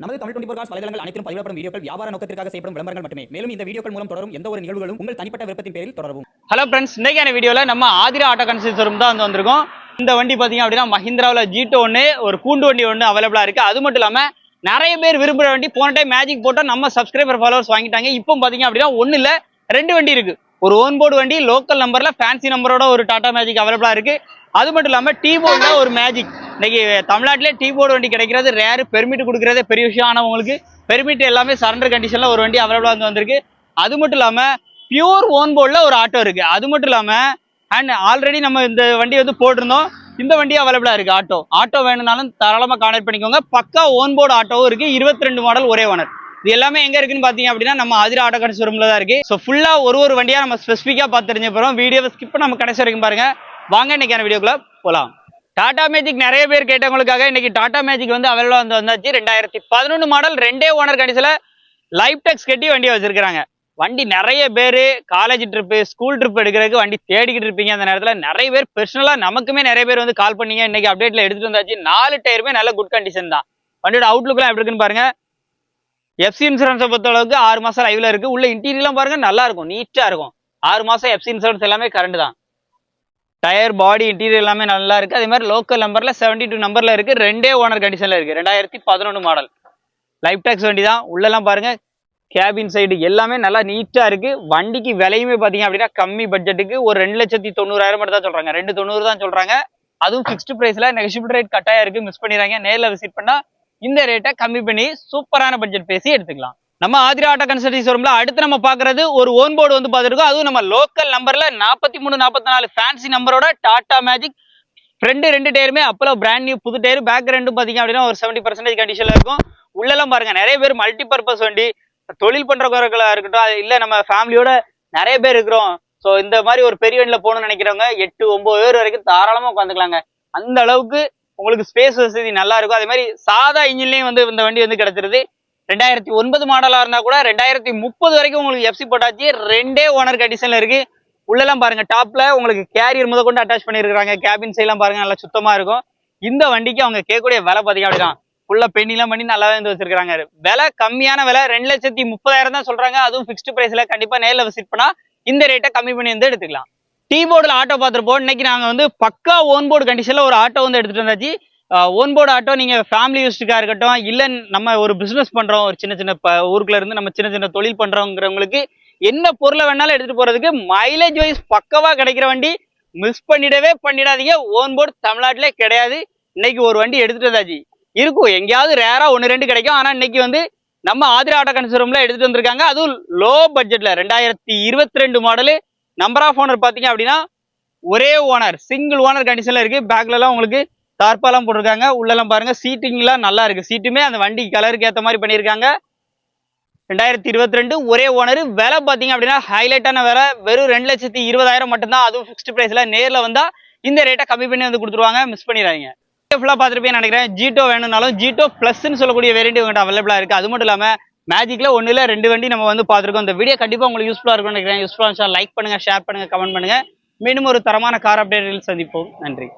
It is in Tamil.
நமது தமிழ் 24 காஸ் வலைதளங்கள் அனைத்தும் பதிவிடப்படும் வீடியோக்கள் வியாபார நோக்கத்திற்காக செய்யப்படும் விளம்பரங்கள் மட்டுமே. மேலும் இந்த வீடியோக்கள் மூலம் தொடரும் எந்த ஒரு நிகழ்வுகளும் உங்கள் தனிப்பட்ட விருப்பத்தின் பேரில் தொடரவும். ஹலோ ஃப்ரெண்ட்ஸ், இன்னைக்கான வீடியோல நம்ம ஆதிரா ஆட்டோ கன்ஸ்ட்ரக்ஷன் தான் வந்திருக்கோம். இந்த வண்டி பாத்தீங்க அப்படின்னா மஹிந்திராவில் ஜீட்டோ ஒன்று, ஒரு கூண்டு வண்டி ஒன்று அவைலபிளா இருக்கு. அது மட்டும் இல்லாம நிறைய பேர் விரும்புகிற வண்டி. போன டைம் மேஜிக் போட்டோம், நம்ம சப்ஸ்கிரைபர் ஃபாலோவர்ஸ் வாங்கிட்டாங்க. இப்போ பாத்தீங்க அப்படின்னா ஒன்றும் இல்லை, ரெண்டு வண்டி இருக்கு. ஒரு ஓன் போர்டு வண்டி லோக்கல் நம்பர்ல ஃபேன்சி நம்பரோட ஒரு டாடா மேஜிக் அவைலபிளா இருக்கு. அது மட்டும் இல்லாம டீ போர்டுல ஒரு மேஜிக். இன்னைக்கு தமிழ்நாட்டிலே டீ போர்டு வண்டி கிடைக்கிறது ரேரு. பெர்மிட் கொடுக்கறதே பெரிய விஷயம். ஆனால் உங்களுக்கு பெர்மிட் எல்லாமே சரண்டர் கண்டிஷன்ல ஒரு வண்டி அவைலபிளா வந்திருக்கு. அது மட்டும் இல்லாம பியூர் ஓன் போர்டுல ஒரு ஆட்டோ இருக்கு. அது மட்டும் இல்லாம அண்ட் ஆல்ரெடி நம்ம இந்த வண்டி வந்து போட்டிருந்தோம். இந்த வண்டி அவைலபிளா இருக்கு. ஆட்டோ வேணும்னாலும் தாராளமா கான்டாக்ட் பண்ணிக்கோங்க. பக்கா ஓன் போர்டு ஆட்டோவும் இருக்கு. 22 மாடல் ஒரே ஓனர். இது எல்லாமே எங்க இருக்குன்னு பாத்தீங்க அப்படின்னா நம்ம ஆதிரா ஆட்டோ கன்ஸ்ட்ரக்ஷன்ல தான் இருக்கு. ஸோ ஃபுல்லா ஒரு வண்டியா நம்ம ஸ்பெசிஃபிக்கா பார்த்து தெரிஞ்ச போறோம். வீடியோவை ஸ்கிப் நம்ம கடைசி வரைக்கும் பாருங்க. வாங்க இன்னைக்கான வீடியோக்குள்ள போலாம். டாடா மேஜிக் நிறைய பேர் கேட்டவங்களுக்காக இன்னைக்கு டாடா மேஜிக் வந்து அவைலபிளா வந்தாச்சு. 2011 மாடல், ரெண்டே ஓனர் கண்டிஷன்ல லைஃப் டெக்ஸ் கட்டி வண்டியை வச்சிருக்காங்க. வண்டி நிறைய பேர் காலேஜ் ட்ரிப்பு, ஸ்கூல் ட்ரிப் எடுக்கிறதுக்கு வண்டி தேடிக்கிட்டு இருப்பீங்க. அந்த நேரத்தில் நிறைய பேர் பர்சனலா நமக்குமே நிறைய பேர் வந்து கால் பண்ணீங்க. இன்னைக்கு அப்டேட்ல எடுத்துட்டு வந்தாச்சு. 4 டயருமே நல்ல குட் கண்டிஷன் தான். வண்டியோட அவுட்லுக்லாம் எப்படி இருக்குன்னு பாருங்க. எஃப்சி இன்சூரன்ஸை பொறுத்த அளவுக்கு 6 மாசம் லைவ்ல இருக்கு. உள்ள இன்டீரியர்லாம் பாருங்க, நல்லா இருக்கும், நீட்டா இருக்கும். 6 மாசம் எஃப்சி இன்சூரன்ஸ் எல்லாமே கரண்ட் தான். டயர், பாடி, இன்டீரியர் எல்லாமே நல்லா இருக்கு. அதே மாதிரி லோக்கல் நம்பர்ல 72 நம்பர்ல இருக்கு. ரெண்டே ஓனர் கண்டிஷன்ல இருக்கு. 2011 மாடல் லைஃப் டேக்ஸ் வண்டி தான். உள்ளெல்லாம் பாருங்க, கேபின் சைடு எல்லாமே நல்லா நீட்டா இருக்கு. வண்டிக்கு விலையுமே பாத்தீங்க அப்படின்னா கம்மி பட்ஜெட்டுக்கு ஒரு 2,90,000 மட்டும் தான் சொல்றாங்க. 2,90,000 தான் சொல்றாங்க. அதுவும் ஃபிக்ஸ்டு பிரைஸ்ல. நெகோஷியபிள் ரேட் கட்டாயம் இருக்கு, மிஸ் பண்ணிடுறாங்க. நேரில் விசிட் பண்ணா இந்த ரேட்டை கம்மி பண்ணி சூப்பரான பட்ஜெட் பேசி எடுத்துக்கலாம். நம்ம ஆதிரா ஆட்டோ கன்சல்டிங் ஷோரூம்ல அடுத்து நம்ம பாக்குறது ஒரு ஓன் போர்டு வந்து பாத்துருக்கோம். அதுவும் நம்ம லோக்கல் நம்பர்ல 43, 44 ஃபேன்சி நம்பரோட டாடா மேஜிக். ஃப்ரண்ட் 2 டயருமே அப்போ பிராண்ட் நியூ புது டயர். பேக் ரெண்டும் பாத்தீங்க அப்படின்னா ஒரு 70% கண்டிஷன்ல இருக்கும். உள்ளெல்லாம் பாருங்க, நிறைய பேர் மல்டி பர்பஸ் வண்டி, தொழில் பண்றவர்களா இருக்கட்டும், இல்ல நம்ம ஃபேமிலியோட நிறைய பேர் இருக்கிறோம். ஸோ இந்த மாதிரி ஒரு பெரிய வண்டியில போகணும்னு நினைக்கிறவங்க 8-9 பேர் வரைக்கும் தாராளமா உட்காந்துக்கலாங்க. அந்த அளவுக்கு உங்களுக்கு ஸ்பேஸ் வசதி நல்லா இருக்கும். அதே மாதிரி சாதா இன்ஜின்லயும் வந்து இந்த வண்டி வந்து கிடைச்சிருது. 2009 மாடலா இருந்தா கூட 2030 வரைக்கும் உங்களுக்கு எஃப்சி போட்டாச்சு. ரெண்டே ஓனர் கண்டிஷன்ல இருக்கு. உள்ளெல்லாம் பாருங்க, டாப்ல உங்களுக்கு கேரியர் முத கொண்டு அட்டாச் பண்ணிருக்காங்க. கேபின் சைட்லாம் பாருங்க, நல்லா சுத்தமா இருக்கும். இந்த வண்டிக்கு அவங்க கேட்கக்கூடிய விலை பாத்தீங்க அப்படின்னா உள்ள பெயிண்டிங்லாம் பண்ணி நல்லாவே வந்து வச்சிருக்காங்க. விலை கம்மியான விலை 2,30,000 தான் சொல்றாங்க. அதுவும் ஃபிக்ஸ்டு பிரைஸ்ல. கண்டிப்பா நேரில் விசிட் பண்ணா இந்த ரேட்டை கம்மி பண்ணி வந்து எடுத்துக்கலாம். டீ போர்டுல ஆட்டோ பார்த்துருப்போம். இன்னைக்கு நாங்க வந்து பக்கா ஓன் போர்டு கண்டிஷன்ல ஒரு ஆட்டோ வந்து எடுத்துட்டு வந்தாச்சு. ஓன் போர்டு ஆட்டோ நீங்க ஃபேமிலி யூஸ்டுக்கா இருக்கட்டும், இல்ல நம்ம ஒரு பிசினஸ் பண்றோம், ஒரு சின்ன ஊருக்குள்ள இருந்து நம்ம சின்ன தொழில் பண்றோங்கிறவங்களுக்கு என்ன பொருளை வேணாலும் எடுத்துட்டு போறதுக்கு மைலேஜ் வைஸ் பக்கவா கிடைக்கிற வண்டி. மிஸ் பண்ணிடாதீங்க. ஓன் போர்டு தமிழ்நாட்டிலே கிடையாது. இன்னைக்கு ஒரு வண்டி எடுத்துட்டு வந்தாச்சு. இருக்கும் எங்கேயாவது ரேரா 1-2 கிடைக்கும். ஆனா இன்னைக்கு வந்து நம்ம ஆதிரா ஆட்டோ கன்ஸ்ட்ரக்ஷன்ல எடுத்துட்டு வந்திருக்காங்க. அதுவும் லோ பட்ஜெட்ல 2022 மாடலு. நம்பர் ஆஃப் ஓனர் பாத்தீங்க அப்படின்னா ஒரே ஓனர், சிங்கிள் ஓனர் கண்டிஷன்ல இருக்கு. பேக்ல எல்லாம் உங்களுக்கு தார்பாலாம் போட்டிருக்காங்க. உள்ளெல்லாம் பாருங்க, சீட்டிங்லாம் நல்லா இருக்கு. சீட்டுமே அந்த வண்டி கலருக்கு ஏற்ற மாதிரி பண்ணியிருக்காங்க. 2022 ஒரே ஓனர். விலை பாத்தீங்க அப்படின்னா ஹைலைட்டான விலை, வெறும் 2,20,000 மட்டும்தான். அதுவும் ஃபிக்ஸ்டு பிரைஸ்ல. நேரில் வந்தா இந்த ரேட்டை கம்மி பண்ணி வந்து கொடுத்துருவாங்க, மிஸ் பண்ணிடுறாங்க. ஃபுல்லா பார்த்துருப்பேன்னு நினைக்கிறேன். ஜீட்டோ வேணும்னாலும் ஜீட்டோ பிளஸ்ன்னு சொல்லக்கூடிய வேரியன்ட் உங்கள்கிட்ட அவைலபிளா இருக்கு. அது மட்டும் இல்லாம மேஜிக்ல 1 இல்ல 2 வண்டி நம்ம வந்து பார்த்துருக்கோம். இந்த வீடியோ கண்டிப்பா உங்களுக்கு யூஸ்ஃபுல்லா இருக்கும்னு நினைக்கிறேன். யூஸ்ஃபுல்லா லைக் பண்ணுங்க, ஷேர் பண்ணுங்க, கமெண்ட் பண்ணுங்க. மீண்டும் ஒரு தரமான கார் அப்டேட்டில் சந்திப்போம். நன்றி.